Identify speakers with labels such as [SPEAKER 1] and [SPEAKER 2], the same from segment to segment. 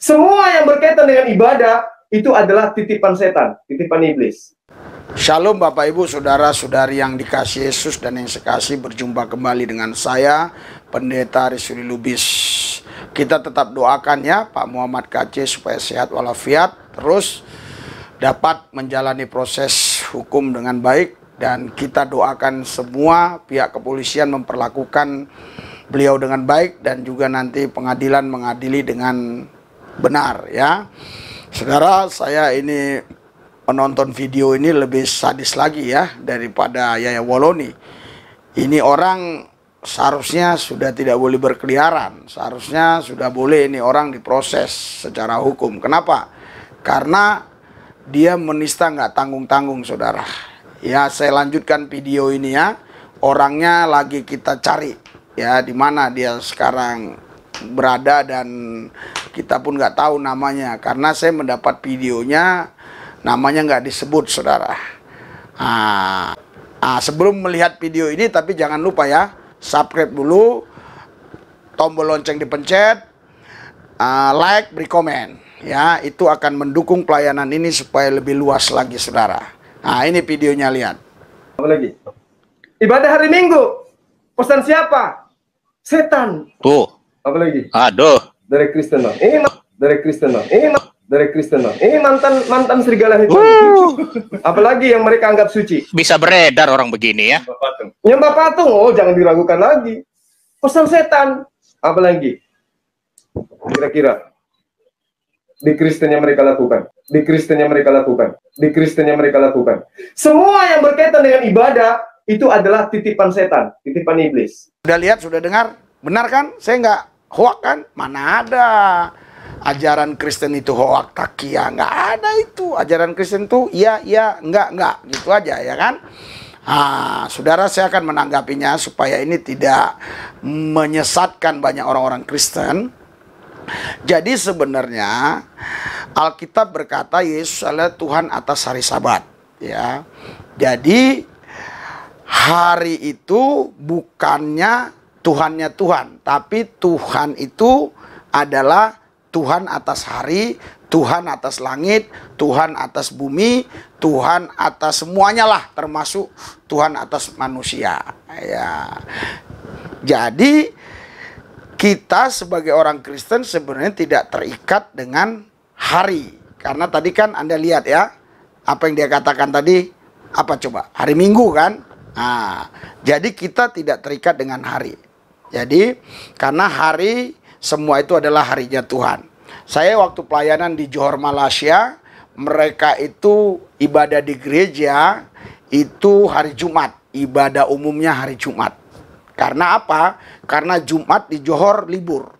[SPEAKER 1] Semua yang berkaitan dengan ibadah itu adalah titipan setan, titipan iblis.
[SPEAKER 2] Shalom Bapak Ibu Saudara-saudari yang dikasihi Yesus dan yang sekasih, berjumpa kembali dengan saya Pendeta Rizky Lubis. Kita tetap doakan ya Pak Muhammad KC supaya sehat walafiat, terus dapat menjalani proses hukum dengan baik, dan kita doakan semua pihak kepolisian memperlakukan beliau dengan baik, dan juga nanti pengadilan mengadili dengan benar ya. Saudara, saya ini menonton video ini lebih sadis lagi ya daripada Yaya Woloni. Ini orang seharusnya sudah tidak boleh berkeliaran, seharusnya sudah boleh ini orang diproses secara hukum. Kenapa? Karena dia menista nggak tanggung-tanggung, saudara. Ya, saya lanjutkan video ini ya. Orangnya lagi kita cari ya, di mana dia sekarang berada, dan kita pun nggak tahu namanya karena saya mendapat videonya. Namanya nggak disebut, saudara. Sebelum melihat video ini, tapi jangan lupa ya, subscribe dulu, tombol lonceng dipencet, like, beri komen. Ya, itu akan mendukung pelayanan ini supaya lebih luas lagi, saudara. Nah, ini videonya, lihat.
[SPEAKER 1] Apa lagi? Ibadah hari Minggu. Pesan siapa? Setan.
[SPEAKER 3] Tuh.
[SPEAKER 1] Apa lagi?
[SPEAKER 3] Aduh.
[SPEAKER 1] Dari Kristen. Ini dari Kristen. Ini dari Kristen. Ini mantan serigala hitam. Apalagi yang mereka anggap suci.
[SPEAKER 3] Bisa beredar orang begini ya.
[SPEAKER 1] Nyembah patung. Oh, jangan diragukan lagi. Pesan setan. Apa lagi? Kira-kira di Kristen yang mereka lakukan. Di Kristen yang mereka lakukan. Di Kristen yang mereka lakukan. Semua yang berkaitan dengan ibadah itu adalah titipan setan, titipan iblis.
[SPEAKER 2] Sudah lihat, sudah dengar? Benar kan? Saya nggak hoak kan? Mana ada ajaran Kristen itu hoak takia, nggak ada itu. Ajaran Kristen itu iya, enggak, gitu aja ya kan. Saudara, saya akan menanggapinya supaya ini tidak menyesatkan banyak orang-orang Kristen. Jadi sebenarnya Alkitab berkata Yesus adalah Tuhan atas hari Sabat ya. Jadi hari itu bukannya Tuhannya Tuhan, tapi Tuhan itu adalah Tuhan atas hari, Tuhan atas langit, Tuhan atas bumi, Tuhan atas semuanya lah, termasuk Tuhan atas manusia. Ya. Jadi kita sebagai orang Kristen sebenarnya tidak terikat dengan hari. Karena tadi kan Anda lihat ya, apa yang dia katakan tadi, apa coba? Hari Minggu kan? Jadi kita tidak terikat dengan hari. Jadi karena hari semua itu adalah harinya Tuhan. Saya waktu pelayanan di Johor, Malaysia, mereka itu ibadah di gereja itu hari Jumat, ibadah umumnya hari Jumat. Karena apa? Karena Jumat di Johor libur.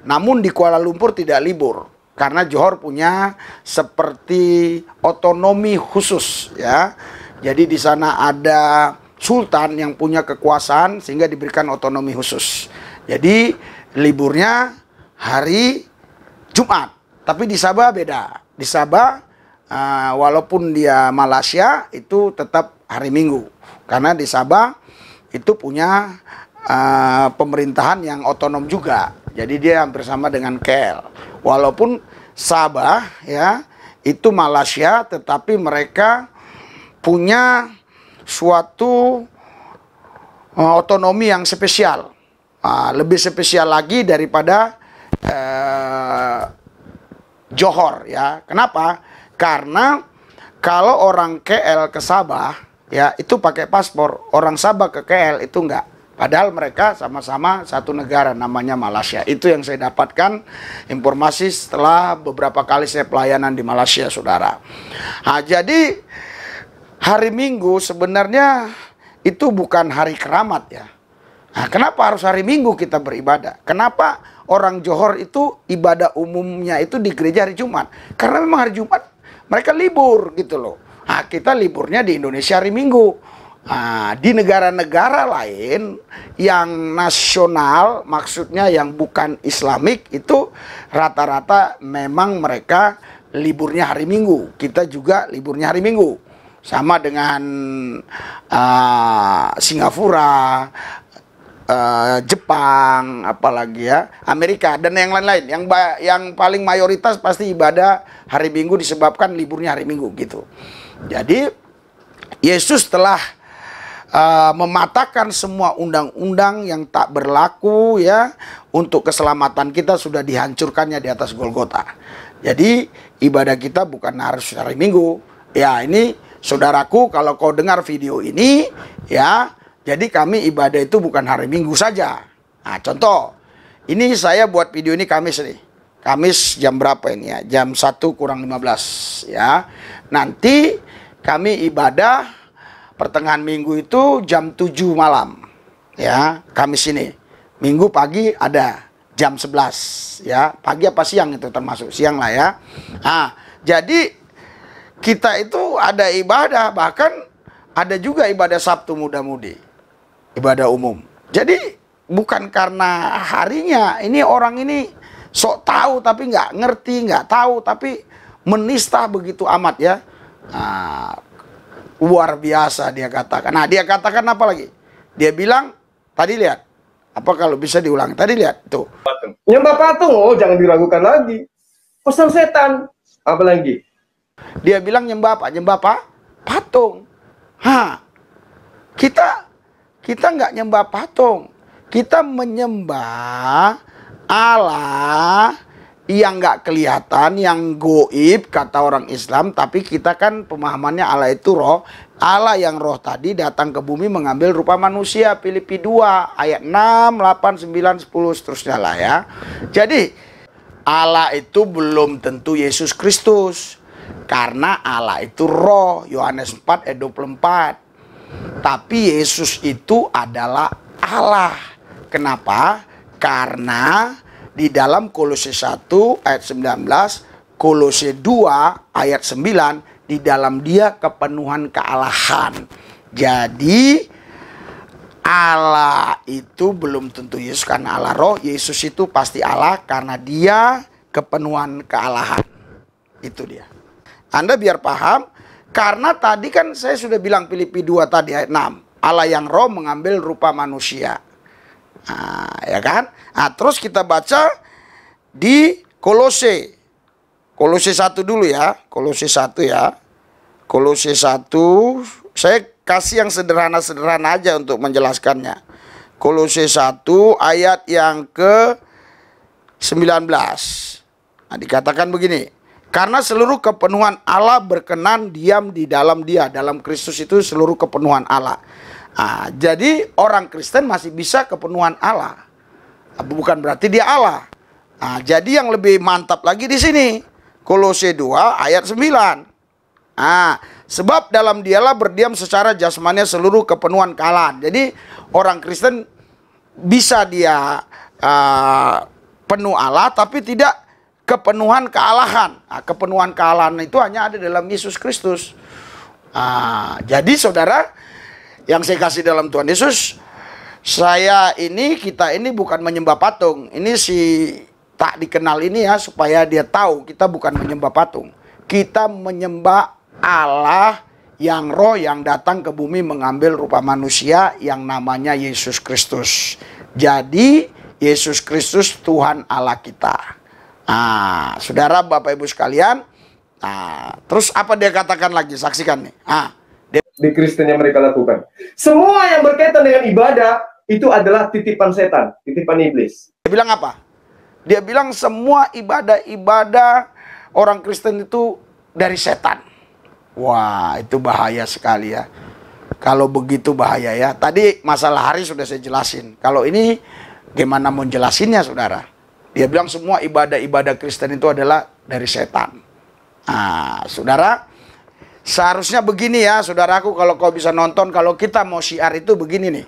[SPEAKER 2] Namun di Kuala Lumpur tidak libur. Karena Johor punya seperti otonomi khusus ya. Jadi di sana ada sultan yang punya kekuasaan sehingga diberikan otonomi khusus. Jadi liburnya hari Jumat. Tapi di Sabah beda. Di Sabah walaupun dia Malaysia itu tetap hari Minggu. Karena di Sabah itu punya pemerintahan yang otonom juga. Jadi dia hampir sama dengan KL. Walaupun Sabah ya itu Malaysia, tetapi mereka punya suatu otonomi yang spesial. Lebih spesial lagi daripada Johor ya. Kenapa? Karena kalau orang KL ke Sabah ya itu pakai paspor, orang Sabah ke KL itu enggak. Padahal mereka sama-sama satu negara namanya Malaysia. Itu yang saya dapatkan informasi setelah beberapa kali saya pelayanan di Malaysia, saudara. Jadi hari Minggu sebenarnya itu bukan hari keramat ya. Kenapa harus hari Minggu kita beribadah? Kenapa orang Johor itu ibadah umumnya itu di gereja hari Jumat? Karena memang hari Jumat mereka libur gitu loh. Kita liburnya di Indonesia hari Minggu. Di negara-negara lain yang nasional, maksudnya yang bukan Islamik, itu rata-rata memang mereka liburnya hari Minggu. Kita juga liburnya hari Minggu. Sama dengan Singapura, Jepang, apalagi ya, Amerika dan yang lain-lain. Yang paling mayoritas pasti ibadah hari Minggu disebabkan liburnya hari Minggu gitu. Jadi Yesus telah mematahkan semua undang-undang yang tak berlaku ya, untuk keselamatan kita sudah dihancurkannya di atas Golgota. Jadi ibadah kita bukan harus hari Minggu. Ya, ini saudaraku, kalau kau dengar video ini ya, jadi kami ibadah itu bukan hari Minggu saja. Nah, contoh, ini saya buat video ini Kamis nih. Kamis jam berapa ini ya? Jam 1:15 ya. Nanti kami ibadah pertengahan minggu itu jam 7 malam. Ya, Kamis ini. Minggu pagi ada jam 11 ya. Pagi apa siang itu, termasuk siang lah ya. Nah, jadi kita itu ada ibadah, bahkan ada juga ibadah Sabtu muda-mudi. Ibadah umum. Jadi bukan karena harinya. Ini orang ini sok tahu tapi nggak ngerti, nggak tahu tapi menista begitu amat ya. Nah, luar biasa dia katakan. Nah, dia katakan apa lagi? Dia bilang, tadi lihat. Apa kalau bisa diulang? Tadi lihat tuh.
[SPEAKER 1] Nyembah patung, oh jangan diragukan lagi. Pesan setan. Apa lagi?
[SPEAKER 2] Dia bilang nyembah apa? Nyembah apa? Patung. Kita nggak nyembah patung. Kita menyembah Allah yang nggak kelihatan, yang goib, kata orang Islam. Tapi kita kan pemahamannya Allah itu roh. Allah yang roh tadi datang ke bumi mengambil rupa manusia. Filipi 2 ayat 6, 8, 9, 10 seterusnya lah ya. Jadi Allah itu belum tentu Yesus Kristus. Karena Allah itu roh. Yohanes 4 ayat 24. Tapi Yesus itu adalah Allah. Kenapa? Karena di dalam Kolose 1 ayat 19, Kolose 2 ayat 9, di dalam dia kepenuhan kealahan. Jadi Allah itu belum tentu Yesus karena Allah roh. Yesus itu pasti Allah karena dia kepenuhan kealahan. Itu dia. Anda biar paham. Karena tadi kan saya sudah bilang Filipi 2 tadi ayat 6. Allah yang roh mengambil rupa manusia. Nah, ya kan? Nah, terus kita baca di Kolose. Kolose 1 dulu ya. Kolose 1 ya. Kolose 1. Saya kasih yang sederhana-sederhana aja untuk menjelaskannya. Kolose 1 ayat yang ke-19. Nah, dikatakan begini. Karena seluruh kepenuhan Allah berkenan diam di dalam dia. Dalam Kristus itu seluruh kepenuhan Allah. Nah, jadi orang Kristen masih bisa kepenuhan Allah. Bukan berarti dia Allah. Nah, jadi yang lebih mantap lagi di sini. Kolose 2 ayat 9. Nah, sebab dalam dialah berdiam secara jasmania seluruh kepenuhan kealahan. Jadi orang Kristen bisa dia penuh Allah tapi tidak kepenuhan kealahan. Nah, kepenuhan kealahan itu hanya ada dalam Yesus Kristus. Nah, jadi saudara, yang saya kasih dalam Tuhan Yesus, kita ini bukan menyembah patung. Ini si tak dikenal ini ya, supaya dia tahu kita bukan menyembah patung. Kita menyembah Allah yang roh yang datang ke bumi mengambil rupa manusia yang namanya Yesus Kristus. Jadi Yesus Kristus Tuhan Allah kita. Nah, saudara, Bapak Ibu sekalian, nah, terus apa dia katakan lagi? Saksikan nih.
[SPEAKER 1] Di Kristen yang mereka lakukan. Semua yang berkaitan dengan ibadah itu adalah titipan setan, titipan iblis.
[SPEAKER 2] Dia bilang apa? Dia bilang semua ibadah-ibadah orang Kristen itu dari setan. Wah, itu bahaya sekali ya. Kalau begitu bahaya ya. Tadi masalah hari sudah saya jelasin. Kalau ini gimana mau jelasinnya, saudara? Dia bilang semua ibadah-ibadah Kristen itu adalah dari setan. Nah, saudara, seharusnya begini ya, saudaraku, kalau kau bisa nonton, kalau kita mau syiar itu begini nih.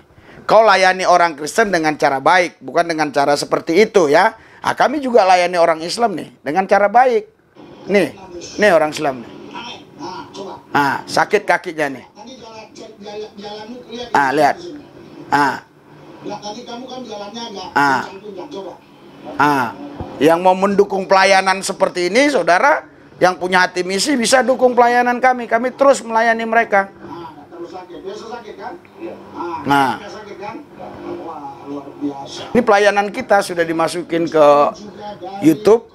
[SPEAKER 2] Kau layani orang Kristen dengan cara baik, bukan dengan cara seperti itu ya. Nah, kami juga layani orang Islam nih, dengan cara baik. Nih orang Islam nih. Nah, sakit kakinya nih. Ah, lihat.
[SPEAKER 4] Tadi kamu kan jalannya agak coba.
[SPEAKER 2] Yang mau mendukung pelayanan seperti ini, saudara, yang punya hati misi bisa dukung pelayanan kami. Kami terus melayani mereka.
[SPEAKER 4] Terus sakit. Biasa sakit kan?
[SPEAKER 2] Nah.
[SPEAKER 4] Sakit kan? Wah, luar biasa.
[SPEAKER 2] Ini pelayanan kita sudah dimasukin ke YouTube.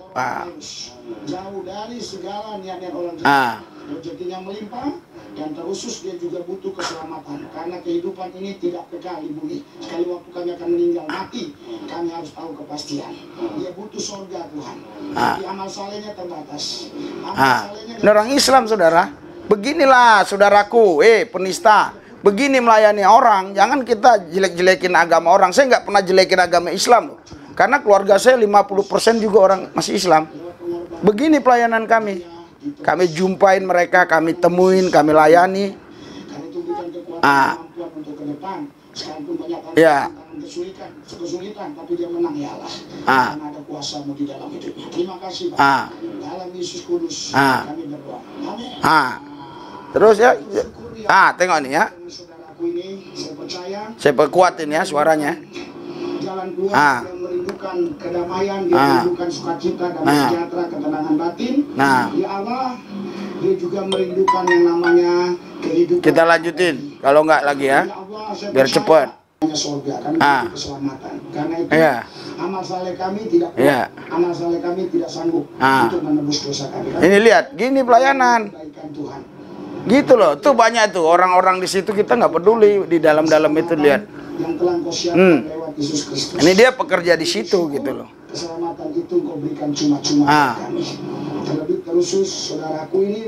[SPEAKER 4] Jauh dari segala niat-niat orang
[SPEAKER 2] Ah.
[SPEAKER 4] jahat. Rezekinya melimpah dan terusus dia juga butuh keselamatan karena kehidupan ini tidak kekal di bumi. Sekali waktu kami akan meninggal mati, kami harus tahu kepastian. Dia butuh sorga Tuhan. Tapi amal salehnya terbatas.
[SPEAKER 2] Ini orang Islam, saudara. Beginilah saudaraku, penista. Begini melayani orang. Jangan kita jelek-jelekin agama orang. Saya nggak pernah jelekin agama Islam loh. Karena keluarga saya 50% juga orang masih Islam. Begini pelayanan kami. Kami jumpain mereka, kami temuin, kami layani.
[SPEAKER 4] Kami tumbuhkan kekuatan kemampuan untuk ke depan. Sekalipun banyak
[SPEAKER 2] Ya.
[SPEAKER 4] kesulitan, tapi dia menang ya Allah. Karena ada kuasamu di dalam hidupnya. Terima kasih Pak. Dalam Yesus Kudus kami berdoa. Amin.
[SPEAKER 2] Terus ya. Tengok nih ya.
[SPEAKER 4] Saudaraku ini, saya percaya
[SPEAKER 2] Saya perkuatin ya suaranya.
[SPEAKER 4] jalan keluar yang merindukan kedamaian, dia merindukan sukacita, damai sejahtera, ketenangan batin. Ya Allah, dia juga merindukan yang namanya kehidupan.
[SPEAKER 2] Kita lanjutin, kalau nggak lagi ya, biar cepat.
[SPEAKER 4] Hanya surga, kami butuh keselamatan. Karena itu amal saleh kami tidak kuat, amal saleh kami tidak sanggup untuk menebus dosa kami.
[SPEAKER 2] Ini lihat, gini pelayanan.
[SPEAKER 4] Kebaikan Tuhan.
[SPEAKER 2] Gitu loh, tuh banyak tuh orang-orang di situ, kita nggak peduli di dalam-dalam itu, lihat.
[SPEAKER 4] Yang telah kau siapkan lewat Yesus Kristus.
[SPEAKER 2] Ini dia pekerja di situ gitu loh.
[SPEAKER 4] Keselamatan itu kau berikan cuma-cuma kami. Terlebih terusus saudaraku ini,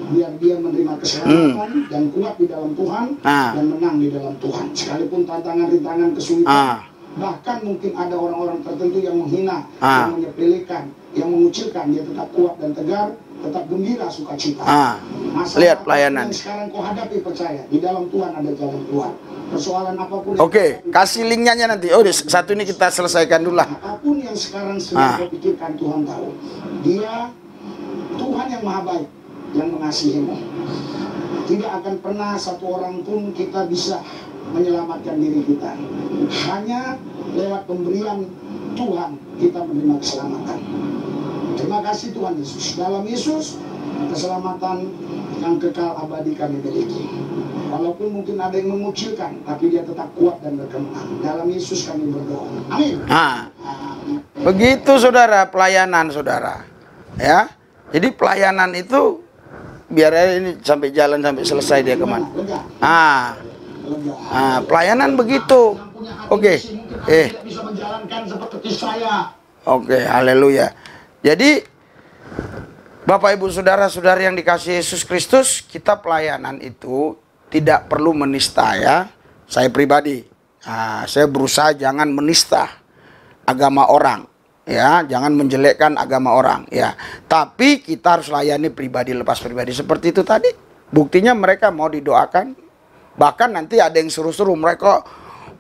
[SPEAKER 4] biar dia menerima keselamatan dan kuat di dalam Tuhan dan menang di dalam Tuhan. Sekalipun tantangan-rintangan kesulitan, bahkan mungkin ada orang-orang tertentu yang menghina, yang menyepelekan, yang mengucilkan, dia tetap kuat dan tegar, tetap gembira, sukacita.
[SPEAKER 2] Lihat pelayanan.
[SPEAKER 4] Sekarang kau hadapi, percaya di dalam Tuhan ada jalan keluar. Persoalan apapun.
[SPEAKER 2] Oke, kasih linknya nanti. Oh, satu ini kita selesaikan dulu lah.
[SPEAKER 4] Apapun yang sekarang sedang kau pikirkan, Tuhan tahu. Dia Tuhan yang maha baik, yang mengasihimu. Tidak akan pernah satu orang pun kita bisa menyelamatkan diri kita. Hanya lewat pemberian Tuhan kita menerima keselamatan. Terima kasih Tuhan Yesus. Dalam Yesus, keselamatan yang kekal abadi kami miliki. Walaupun mungkin ada yang mengucilkan, tapi dia tetap kuat dan berkembang. Dalam Yesus kami berdoa. Amin.
[SPEAKER 2] Begitu saudara, pelayanan saudara. Ya, jadi pelayanan itu biar ini sampai jalan sampai selesai dia kemana. Pelayanan begitu. Oke.
[SPEAKER 4] Tidak bisa menjalankan seperti saya.
[SPEAKER 2] Oke, haleluya. Jadi Bapak Ibu Saudara-saudari yang dikasihi Yesus Kristus, kita pelayanan itu tidak perlu menista ya. Saya pribadi, saya berusaha jangan menista agama orang, ya, jangan menjelekkan agama orang, ya. Tapi kita harus layani pribadi lepas pribadi seperti itu tadi. Buktinya mereka mau didoakan, bahkan nanti ada yang suruh-suruh mereka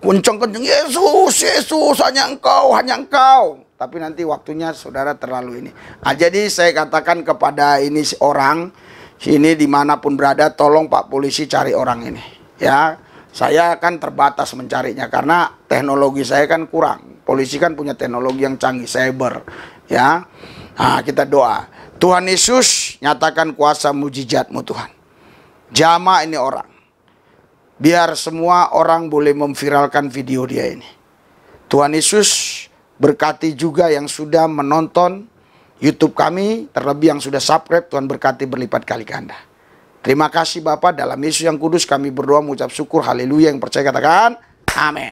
[SPEAKER 2] kenceng-kenceng, Yesus, Yesus, hanya engkau, hanya engkau. Tapi nanti waktunya saudara terlalu ini. Jadi saya katakan kepada ini orang, sini dimanapun berada, tolong Pak Polisi cari orang ini. Ya, saya kan terbatas mencarinya karena teknologi saya kan kurang. Polisi kan punya teknologi yang canggih, cyber. Ya, kita doa. Tuhan Yesus, nyatakan kuasa mujizat-Mu Tuhan. Jamah ini orang. Biar semua orang boleh memviralkan video dia ini. Tuhan Yesus, berkati juga yang sudah menonton YouTube kami, terlebih yang sudah subscribe, Tuhan berkati berlipat kali ganda. Terima kasih Bapak, dalam Yesus yang kudus kami berdoa mengucap syukur, haleluya, yang percaya katakan, amin.